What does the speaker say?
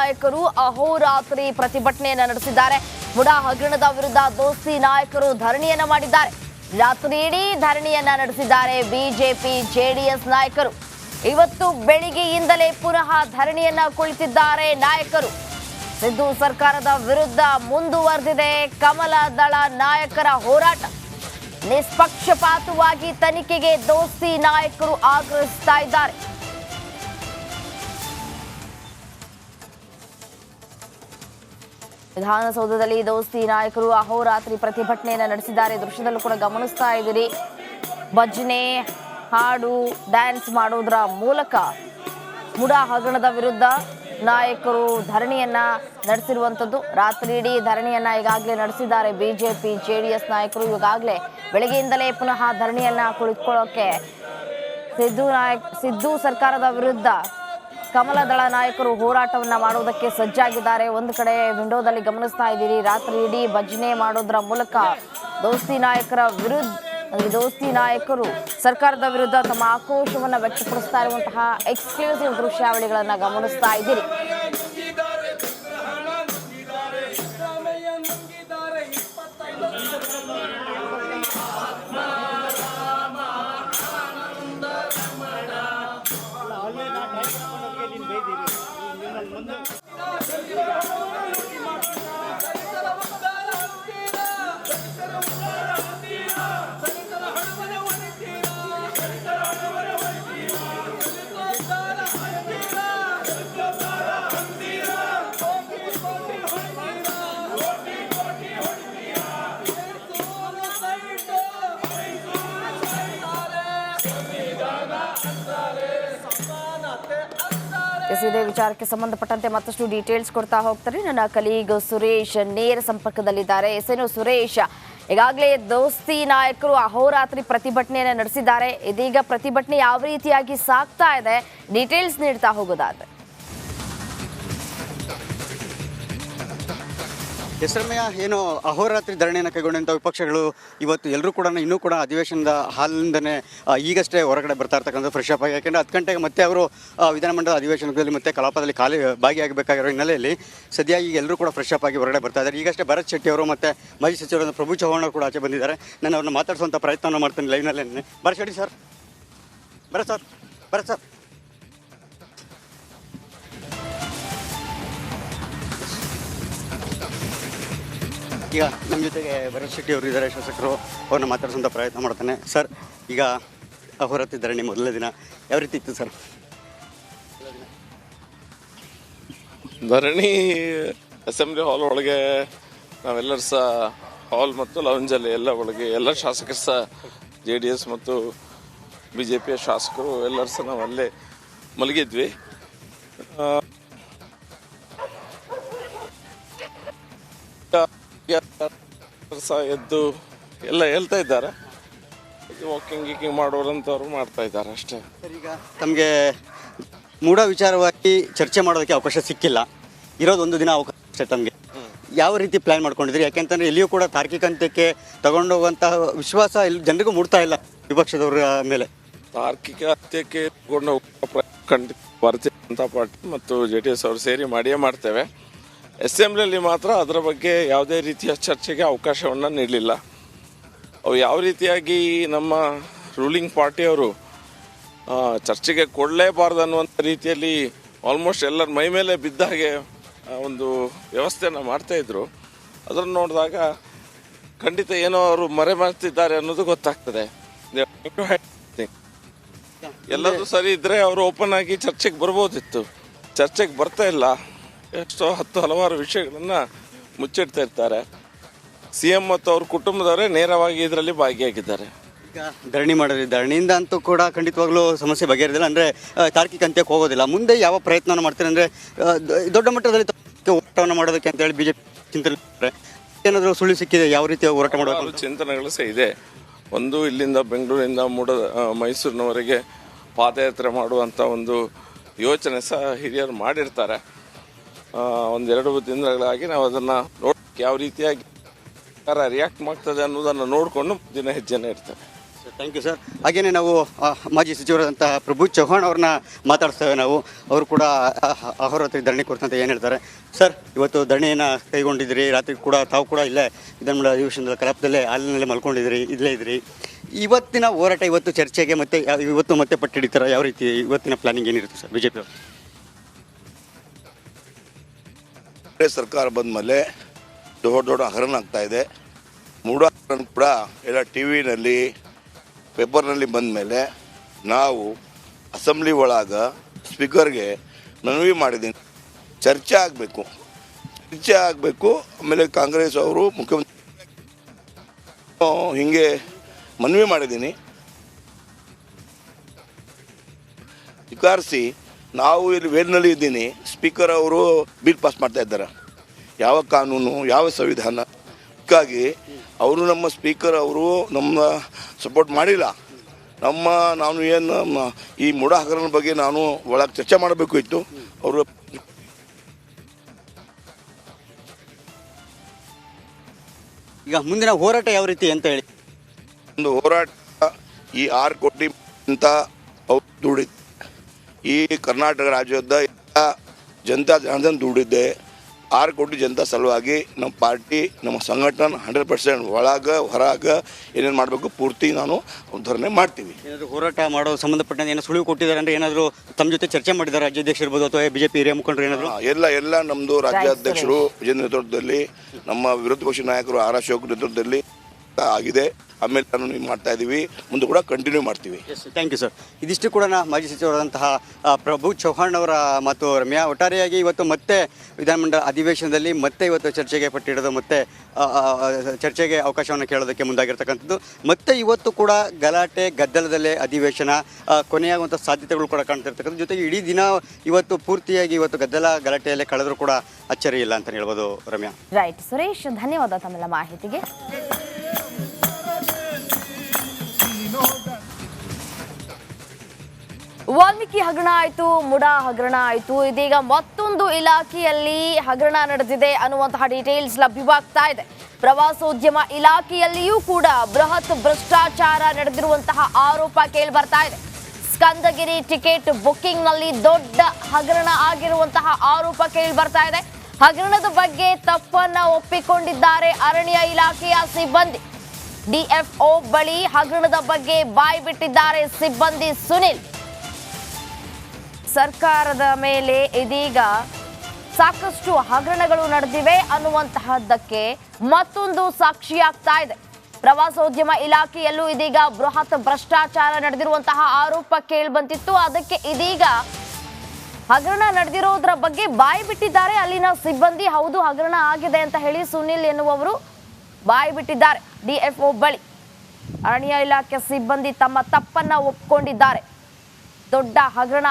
ನಾಯಕರು ಅಹೋರಾತ್ರಿ ಪ್ರತಿಭಟನೆಯನ್ನ ನಡೆಸಿದ್ದಾರೆ. ಮುಡಾ ಹಗರಣದ ವಿರುದ್ಧ ದೋಸ್ತಿ ನಾಯಕರು ಧರಣಿಯನ್ನ ಮಾಡಿದ್ದಾರೆ. ರಾತ್ರಿ ಇಡೀ ಧರಣಿಯನ್ನ ನಡೆಸಿದ್ದಾರೆ ಬಿಜೆಪಿ ಜೆಡಿಎಸ್ ನಾಯಕರು. ಇವತ್ತು ಬೆಳಿಗ್ಗೆಯಿಂದಲೇ ಪುನಃ ಧರಣಿಯನ್ನ ಕುಳಿತಿದ್ದಾರೆ ನಾಯಕರು. ಸಿದ್ದು ಸರ್ಕಾರದ ವಿರುದ್ಧ ಮುಂದುವರೆದಿದೆ ಕಮಲ ದಳ ನಾಯಕರ ಹೋರಾಟ. ನಿಷ್ಪಕ್ಷಪಾತವಾಗಿ ತನಿಖೆಗೆ ದೋಸ್ತಿ ನಾಯಕರು ಆಗ್ರಹಿಸ್ತಾ ಇದ್ದಾರೆ. ವಿಧಾನಸೌಧದಲ್ಲಿ ದೋಸ್ತಿ ನಾಯಕರು ಅಹೋರಾತ್ರಿ ಪ್ರತಿಭಟನೆಯನ್ನು ನಡೆಸಿದ್ದಾರೆ. ದೃಶ್ಯದಲ್ಲೂ ಕೂಡ ಗಮನಿಸ್ತಾ ಇದ್ದೀರಿ. ಭಜನೆ, ಹಾಡು, ಡ್ಯಾನ್ಸ್ ಮಾಡೋದ್ರ ಮೂಲಕ ಮುಡಾ ಹಗರಣದ ವಿರುದ್ಧ ನಾಯಕರು ಧರಣಿಯನ್ನ ನಡೆಸಿರುವಂಥದ್ದು. ರಾತ್ರಿ ಇಡೀ ಧರಣಿಯನ್ನ ಈಗಾಗಲೇ ನಡೆಸಿದ್ದಾರೆ ಬಿಜೆಪಿ ಜೆಡಿಎಸ್ ನಾಯಕರು. ಈಗಾಗಲೇ ಬೆಳಗ್ಗೆಯಿಂದಲೇ ಪುನಃ ಧರಣಿಯನ್ನ ಕುಳಿತುಕೊಳ್ಳೋಕೆ ಸಿದ್ದು ಸರ್ಕಾರದ ವಿರುದ್ಧ ಕಮಲ ದಳ ನಾಯಕರು ಹೋರಾಟವನ್ನ ಮಾಡುವುದಕ್ಕೆ ಸಜ್ಜಾಗಿದ್ದಾರೆ. ಒಂದು ಕಡೆ ವಿಂಡೋದಲ್ಲಿ ಗಮನಿಸ್ತಾ ಇದ್ದೀರಿ, ರಾತ್ರಿ ಇಡೀ ಭಜನೆ ಮಾಡೋದ್ರ ಮೂಲಕ ದೋಸ್ತಿ ನಾಯಕರು ಸರ್ಕಾರದ ವಿರುದ್ಧ ತಮ್ಮ ಆಕ್ರೋಶವನ್ನ ವ್ಯಕ್ತಪಡಿಸ್ತಾ ಇರುವಂತಹ ಎಕ್ಸ್ಕ್ಲೂಸಿವ್ ದೃಶ್ಯಾವಳಿಗಳನ್ನ ಗಮನಿಸ್ತಾ ಇದ್ದೀರಿ. ಇದೇ ವಿಚಾರಕ್ಕೆ ಸಂಬಂಧಪಟ್ಟಂತೆ ಮತ್ತಷ್ಟು ಡೀಟೇಲ್ಸ್ ಕೊಡ್ತಾ ಹೋಗ್ತಾರೆ ನನ್ನ ಕಲೀಗ್ ಸುರೇಶ್ ನೇರ ಸಂಪರ್ಕದಲ್ಲಿದ್ದಾರೆ. ಎಸ್ಎನ್ ಸುರೇಶ್, ಈಗಾಗಲೇ ದೋಸ್ತಿ ನಾಯಕರು ಅಹೋರಾತ್ರಿ ಪ್ರತಿಭಟನೆಯನ್ನು ನಡೆಸಿದ್ದಾರೆ. ಇದೀಗ ಪ್ರತಿಭಟನೆ ಯಾವ ರೀತಿಯಾಗಿ ಸಾಗ್ತಾ ಇದೆ, ಡೀಟೇಲ್ಸ್ ನೀಡ್ತಾ ಹೋಗೋದಾದ್ರೆ? ಹೆಸರಮಯ ಏನು ಅಹೋರಾತ್ರಿ ಧರಣಿಯನ್ನು ಕೈಗೊಂಡಂಥ ವಿಪಕ್ಷಗಳು ಇವತ್ತು ಎಲ್ಲರೂ ಕೂಡ ಇನ್ನೂ ಕೂಡ ಅಧಿವೇಶನದ ಹಾಲಿಂದನೇ ಈಗಷ್ಟೇ ಹೊರಗಡೆ ಬರ್ತಾ ಇರ್ತಕ್ಕಂಥ ಫ್ರೆಶ್ ಅಪ್ ಆಗಿ. ಯಾಕೆಂದರೆ 10 ಗಂಟೆಗೆ ಮತ್ತೆ ಅವರು ವಿಧಾನಮಂಡಲದ ಅಧಿವೇಶನದಲ್ಲಿ ಮತ್ತೆ ಕಲಾಪದಲ್ಲಿ ಭಾಗಿಯಾಗಬೇಕಾಗಿರೋ ಹಿನ್ನೆಲೆಯಲ್ಲಿ ಸದ್ಯ ಈಗ ಎಲ್ಲರೂ ಕೂಡ ಫ್ರೆಶ್ ಅಪ್ ಆಗಿ ಹೊರಗಡೆ ಬರ್ತಾ ಇದ್ದಾರೆ. ಈಗಷ್ಟೇ ಭರತ್ ಶೆಟ್ಟಿ ಅವರು ಮತ್ತು ಮಾಜಿ ಸಚಿವರಾದ ಪ್ರಭು ಚವ್ಹಾಣ್ ಕೂಡ ಆಚೆ ಬಂದಿದ್ದಾರೆ. ನಾನು ಅವ್ರನ್ನ ಮಾತಾಡಿಸುವಂಥ ಪ್ರಯತ್ನವನ್ನು ಮಾಡ್ತೀನಿ ಲೈವ್ನಲ್ಲೇ. ಭರತ್ ಶೆಟ್ಟಿ ಸರ್, ಭರತ್ ಸರ್ ಈಗ ನಮ್ಮ ಜೊತೆಗೆ ಭರತ್ ಶೆಟ್ಟಿ ಅವರು ಇದ್ದಾರೆ, ಶಾಸಕರು. ಅವ್ರನ್ನ ಮಾತಾಡಿಸುವಂಥ ಪ್ರಯತ್ನ ಮಾಡ್ತಾನೆ. ಸರ್, ಈಗ ಅಹೋರಾತ್ರಿ ಧರಣಿ ಮೊದಲನೇ ದಿನ ಯಾವ ರೀತಿ ಇತ್ತು ಸರ್? ಧರಣಿ ಅಸೆಂಬ್ಲಿ ಹಾಲ್ ಒಳಗೆ ನಾವೆಲ್ಲರೂ ಸಹ ಹಾಲ್ ಮತ್ತು ಲೌಂಜಲ್ಲಿ ಎಲ್ಲ ಒಳಗೆ ಎಲ್ಲ ಶಾಸಕರು ಸಹ JDS ಮತ್ತು BJPಯ ಶಾಸಕರು ಎಲ್ಲರೂ ಸಹ ನಾವು ಅಲ್ಲೇ ಮಲಗಿದ್ವಿ. ಸಹ ಎದ್ದು ಎಲ್ಲ ಹೇಳ್ತಾ ಇದ್ದಾರೆ, ವಾಕಿಂಗ್ ಮಾಡೋರಂಥವ್ರು ಮಾಡ್ತಾ ಇದ್ದಾರೆ ಅಷ್ಟೇ. ಈಗ ತಮಗೆ ಮೂಢ ವಿಚಾರವಾಗಿ ಚರ್ಚೆ ಮಾಡೋದಕ್ಕೆ ಅವಕಾಶ ಸಿಕ್ಕಿಲ್ಲ, ಇರೋದೊಂದು ದಿನ ಅವಕಾಶ ತಮಗೆ. ಯಾವ ರೀತಿ ಪ್ಲ್ಯಾನ್ ಮಾಡ್ಕೊಂಡಿದ್ರಿ? ಯಾಕೆಂತಂದರೆ ಎಲ್ಲಿಯೂ ಕೂಡ ತಾರ್ಕಿಕ ಅಂತ್ಯಕ್ಕೆ ತಗೊಂಡೋಗುವಂತಹ ವಿಶ್ವಾಸ ಇಲ್ಲಿ ಜನರಿಗೂ ಮೂಡ್ತಾ ಇಲ್ಲ ವಿಪಕ್ಷದವರ ಮೇಲೆ. ತಾರ್ಕಿಕ ಅಂತ್ಯಕ್ಕೆ ತಗೊಂಡು ಖಂಡಿತ ಭಾರತೀಯ ಜನತಾ ಪಾರ್ಟಿ ಮತ್ತು JDS ಅವರು ಸೇರಿ ಮಾಡಿಯೇ ಮಾಡ್ತೇವೆ. ಅಸೆಂಬ್ಲಿಯಲ್ಲಿ ಮಾತ್ರ ಅದರ ಬಗ್ಗೆ ಯಾವುದೇ ರೀತಿಯ ಚರ್ಚೆಗೆ ಅವಕಾಶವನ್ನು ನೀಡಲಿಲ್ಲ. ಅವು ಯಾವ ರೀತಿಯಾಗಿ ನಮ್ಮ ರೂಲಿಂಗ್ ಪಾರ್ಟಿಯವರು ಚರ್ಚೆಗೆ ಕೊಡಲೇಬಾರ್ದು ಅನ್ನುವಂಥ ರೀತಿಯಲ್ಲಿ ಆಲ್ಮೋಸ್ಟ್ ಎಲ್ಲರ ಮೈ ಮೇಲೆ ಬಿದ್ದ ಹಾಗೆ ಒಂದು ವ್ಯವಸ್ಥೆಯನ್ನು ಮಾಡ್ತಾಯಿದ್ರು. ಅದನ್ನು ನೋಡಿದಾಗ ಖಂಡಿತ ಏನೋ ಅವರು ಮರೆಮಾಡ್ತಿದ್ದಾರೆ ಅನ್ನೋದು ಗೊತ್ತಾಗ್ತದೆ. ಎಲ್ಲದೂ ಸರಿ ಇದ್ದರೆ ಅವರು ಓಪನ್ ಆಗಿ ಚರ್ಚೆಗೆ ಬರ್ಬೋದಿತ್ತು. ಚರ್ಚೆಗೆ ಬರ್ತಾ ಇಲ್ಲ. ಎಷ್ಟೋ ಹಲವಾರು ವಿಷಯಗಳನ್ನು ಮುಚ್ಚಿಡ್ತಾ ಇರ್ತಾರೆ. CM ಮತ್ತು ಅವ್ರ ಕುಟುಂಬದವರೇ ನೇರವಾಗಿ ಇದರಲ್ಲಿ ಭಾಗಿಯಾಗಿದ್ದಾರೆ. ಈಗ ಧರಣಿ ಮಾಡೋದು, ಧರಣಿಯಿಂದ ಅಂತೂ ಕೂಡ ಖಂಡಿತವಾಗ್ಲೂ ಸಮಸ್ಯೆ ಬಗೆಹರಿದಿಲ್ಲ, ಅಂದರೆ ತಾರ್ಕಿಕ ಅಂತ್ಯಕ್ಕೆ ಹೋಗೋದಿಲ್ಲ. ಮುಂದೆ ಯಾವ ಪ್ರಯತ್ನ ಮಾಡ್ತಾರೆ ಅಂದರೆ ದೊಡ್ಡ ಮಟ್ಟದಲ್ಲಿ ಹೋರಾಟವನ್ನು ಮಾಡೋದಕ್ಕೆ ಅಂತೇಳಿ BJP ಚಿಂತನೆ ಏನಾದರೂ ಸುಳ್ಳು ಸಿಕ್ಕಿದೆ? ಯಾವ ರೀತಿಯ ಹೋರಾಟ ಮಾಡೋದು ಚಿಂತನೆಗಳು ಸಹ ಇದೆ. ಒಂದು, ಇಲ್ಲಿಂದ ಬೆಂಗಳೂರಿಂದ ಮೈಸೂರಿನವರೆಗೆ ಪಾದಯಾತ್ರೆ ಮಾಡುವಂಥ ಒಂದು ಯೋಚನೆ ಸಹ ಹಿರಿಯರು ಮಾಡಿರ್ತಾರೆ. 1-2 ದಿನಗಳಾಗಿ ನಾವು ಅದನ್ನು ನೋಡಿ ಯಾವ ರೀತಿಯಾಗಿ ರಿಯಾಕ್ಟ್ ಮಾಡ್ತದೆ ಅನ್ನೋದನ್ನು ನೋಡಿಕೊಂಡು ದಿನ ಹೆಜ್ಜೆನೇ ಇರ್ತವೆ. Thank you sir. ಹಾಗೆಯೇ ನಾವು ಮಾಜಿ ಸಚಿವರಾದಂತಹ ಪ್ರಭು ಚವ್ಹಾಣ್ ಅವ್ರನ್ನ ಮಾತಾಡ್ತೇವೆ ನಾವು. ಅವರು ಕೂಡ ಅಹೋರಾತ್ರಿ ಧರಣಿ ಕುರಿತಂತೆ ಏನು ಹೇಳ್ತಾರೆ ಸರ್? ಇವತ್ತು ಧರಣಿಯನ್ನು ಕೈಗೊಂಡಿದ್ದೀರಿ, ರಾತ್ರಿ ಕೂಡ ತಾವು ಕೂಡ ಇಲ್ಲೇ ವಿಧಾನಮಂಡಲ ಅಧಿವೇಶನದ ಕಲಾಪದಲ್ಲೇ ಹಾಲಿನಲ್ಲೇ ಮಲ್ಕೊಂಡಿದ್ದೀರಿ, ಇಲ್ಲೇ ಇದ್ರಿ. ಇವತ್ತಿನ ಹೋರಾಟ ಇವತ್ತು ಚರ್ಚೆಗೆ ಇವತ್ತು ಮತ್ತೆ ಪಟ್ಟು ಹಿಡಿತಾರ? ಯಾವ ರೀತಿ ಇವತ್ತಿನ ಪ್ಲಾನಿಂಗ್ ಏನಿರುತ್ತೆ ಸರ್ ಬಿಜೆಪಿ ಅವರು? ಸರ್ಕಾರ ಬಂದ ಮೇಲೆ ದೊಡ್ಡ ಹಗರಣ ಆಗ್ತಾ ಇದೆ. ಮೂಢ ಹಗರಣ ಕೂಡ ಎಲ್ಲ ಟಿ ವಿನಲ್ಲಿ ಪೇಪರ್ನಲ್ಲಿ ಬಂದ ಮೇಲೆ ನಾವು ಅಸೆಂಬ್ಲಿ ಒಳಗೆ ಸ್ಪೀಕರ್ಗೆ ಮನವಿ ಮಾಡಿದ್ದೀನಿ, ಚರ್ಚೆ ಆಗಬೇಕು. ಆಮೇಲೆ ಕಾಂಗ್ರೆಸ್ ಅವರು ಮುಖ್ಯಮಂತ್ರಿ ಹಿಂಗೆ ಮನವಿ ಮಾಡಿದ್ದೀನಿ, ಸ್ವೀಕರಿಸಿ. ನಾವು ಇಲ್ಲಿ ವೇಲ್ನಲ್ಲಿ ಇದ್ದೀನಿ, ಸ್ಪೀಕರ್ ಅವರು ಬಿಲ್ ಪಾಸ್ ಮಾಡ್ತಾ ಇದ್ದಾರೆ. ಯಾವ ಕಾನೂನು, ಯಾವ ಸಂವಿಧಾನ? ಹೀಗಾಗಿ ಅವರು ನಮ್ಮ ಸ್ಪೀಕರ್ ಅವರು ನಮ್ಮ ಸಪೋರ್ಟ್ ಮಾಡಿಲ್ಲ. ನಾನು ಏನು ಈ ಮೂಢ ಹಗರಣ ಬಗ್ಗೆ ನಾನು ಒಳಗೆ ಚರ್ಚೆ ಮಾಡಬೇಕು ಇತ್ತು. ಅವರು ಈಗ ಮುಂದಿನ ಹೋರಾಟ ಯಾವ ರೀತಿ ಅಂತ ಹೇಳಿ? ಒಂದು ಹೋರಾಟ ಈ 6 ಕೋಟಿ ಅಂತ ಅವ್ರು ದುಡಿದ, ಈ ಕರ್ನಾಟಕ ರಾಜ್ಯದ ಎಲ್ಲ ಜನತಾ ಜನಾರ್ದನ್ ದುಡಿದ್ದೆ. 6 ಕೋಟಿ ಜನತಾ ಸಲುವಾಗಿ ನಮ್ಮ ಪಾರ್ಟಿ, ನಮ್ಮ ಸಂಘಟನೆ 100% ಒಳಗೆ ಹೊರಗೆ ಏನೇನು ಮಾಡಬೇಕು ಪೂರ್ತಿ ನಾನು ಧರಣಿ ಮಾಡ್ತೀವಿ. ಏನಾದರೂ ಹೋರಾಟ ಮಾಡೋ ಸಂಬಂಧಪಟ್ಟಂತೆ ಏನೋ ಸುಳಿವು ಕೊಟ್ಟಿದ್ದಾರೆ ಅಂದರೆ ಏನಾದರೂ ತಮ್ಮ ಜೊತೆ ಚರ್ಚೆ ಮಾಡಿದ್ದಾರೆ ರಾಜ್ಯಾಧ್ಯಕ್ಷರು ಇರ್ಬೋದು ಅಥವಾ ಬಿಜೆಪಿ ಹಿರಿಯ ಮುಖಂಡರು ಏನಾದರೂ? ಎಲ್ಲ ನಮ್ಮದು ರಾಜ್ಯಾಧ್ಯಕ್ಷರು ವಿಜಯ್ ನೇತೃತ್ವದಲ್ಲಿ, ನಮ್ಮ ವಿರೋಧ ಪಕ್ಷ ನಾಯಕರು ಆರ್ ಅಶೋಕ್ ನೇತೃತ್ವದಲ್ಲಿ ಆಗಿದೆ. ಆಮೇಲೆ ನಾನು ಮಾಡ್ತಾ ಇದ್ದೀವಿ, ಮುಂದೆ ಕೂಡ ಕಂಟಿನ್ಯೂ ಮಾಡ್ತೀವಿ. Thank you sir. ಇದಿಷ್ಟು ಕೂಡ ಮಾಜಿ ಸಚಿವರಾದಂತಹ ಪ್ರಭು ಚವ್ಹಾಣ್ ಅವರ ಮಾತು. ರಮ್ಯಾ, ಒಟ್ಟಾರೆಯಾಗಿ ಇವತ್ತು ಮತ್ತೆ ವಿಧಾನಮಂಡಲ ಅಧಿವೇಶನದಲ್ಲಿ ಮತ್ತೆ ಇವತ್ತು ಚರ್ಚೆಗೆ ಪಟ್ಟಿಡೋದು, ಮತ್ತೆ ಚರ್ಚೆಗೆ ಅವಕಾಶವನ್ನು ಕೇಳೋದಕ್ಕೆ ಮುಂದಾಗಿರ್ತಕ್ಕಂಥದ್ದು. ಮತ್ತೆ ಇವತ್ತು ಕೂಡ ಗಲಾಟೆ ಗದ್ದಲದಲ್ಲೇ ಅಧಿವೇಶನ ಕೊನೆಯಾಗುವಂಥ ಸಾಧ್ಯತೆಗಳು ಕೂಡ ಕಾಣ್ತಿರ್ತಕ್ಕಂಥದ್ದು. ಜೊತೆಗೆ ಇಡೀ ದಿನ ಇವತ್ತು ಪೂರ್ತಿಯಾಗಿ ಇವತ್ತು ಗದ್ದಲ ಗಲಾಟೆಯಲ್ಲೇ ಕಳೆದರೂ ಕೂಡ ಅಚ್ಚರಿ ಇಲ್ಲ ಅಂತ ಹೇಳ್ಬೋದು. ರಮ್ಯಾ, ರೈಟ್. ಸುರೇಶ್, ಧನ್ಯವಾದ ತಮ್ಮೆಲ್ಲ ಮಾಹಿತಿಗೆ. ವಾಲ್ಮೀಕಿ ಹಗರಣ ಆಯ್ತು, ಮುಡಾ ಹಗರಣ ಆಯ್ತು, ಇದೀಗ ಮತ್ತೊಂದು ಇಲಾಖೆಯಲ್ಲಿ ಹಗರಣ ನಡೆದಿದೆ ಅನ್ನುವಂತಹ ಡೀಟೇಲ್ಸ್ ಲಭ್ಯವಾಗ್ತಾ ಇದೆ. ಪ್ರವಾಸೋದ್ಯಮ ಇಲಾಖೆಯಲ್ಲಿಯೂ ಕೂಡ ಬೃಹತ್ ಭ್ರಷ್ಟಾಚಾರ ನಡೆದಿರುವಂತಹ ಆರೋಪ ಕೇಳಿ ಬರ್ತಾ ಇದೆ. ಸ್ಕಂದಗಿರಿ ಟಿಕೆಟ್ ಬುಕ್ಕಿಂಗ್ ನಲ್ಲಿ ದೊಡ್ಡ ಹಗರಣ ಆಗಿರುವಂತಹ ಆರೋಪ ಕೇಳಿ ಬರ್ತಾ ಇದೆ. ಹಗರಣದ ಬಗ್ಗೆ ತಪ್ಪನ್ನ ಒಪ್ಪಿಕೊಂಡಿದ್ದಾರೆ ಅರಣ್ಯ ಇಲಾಖೆಯ ಸಿಬ್ಬಂದಿ. ಡಿಎಫ್ಒ ಬಳಿ ಹಗರಣದ ಬಗ್ಗೆ ಬಾಯಿ ಬಿಟ್ಟಿದ್ದಾರೆ ಸಿಬ್ಬಂದಿ ಸುನಿಲ್. ಸರ್ಕಾರದ ಮೇಲೆ ಇದೀಗ ಸಾಕಷ್ಟು ಹಗರಣಗಳು ನಡೆದಿವೆ ಅನ್ನುವಂತಹದ್ದಕ್ಕೆ ಮತ್ತೊಂದು ಸಾಕ್ಷಿಯಾಗ್ತಾ ಇದೆ. ಪ್ರವಾಸೋದ್ಯಮ ಇಲಾಖೆಯಲ್ಲೂ ಇದೀಗ ಬೃಹತ್ ಭ್ರಷ್ಟಾಚಾರ ನಡೆದಿರುವಂತಹ ಆರೋಪ ಕೇಳಿಬಂತಿತ್ತು. ಅದಕ್ಕೆ ಇದೀಗ ಹಗರಣ ನಡೆದಿರೋದ್ರ ಬಗ್ಗೆ ಬಾಯಿ ಬಿಟ್ಟಿದ್ದಾರೆ ಅಲ್ಲಿನ ಸಿಬ್ಬಂದಿ. ಹೌದು, ಹಗರಣ ಆಗಿದೆ ಅಂತ ಹೇಳಿ ಸುನಿಲ್ ಎನ್ನುವವರು ಬಾಯಿ ಬಿಟ್ಟಿದ್ದಾರೆ. ಡಿಎಫ್ಒ ಬಳಿ ಅರಣ್ಯ ಇಲಾಖೆ ಸಿಬ್ಬಂದಿ ತಮ್ಮ ತಪ್ಪನ್ನ ಒಪ್ಪಿಕೊಂಡಿದ್ದಾರೆ. ದೊಡ್ಡ ಹಗರಣ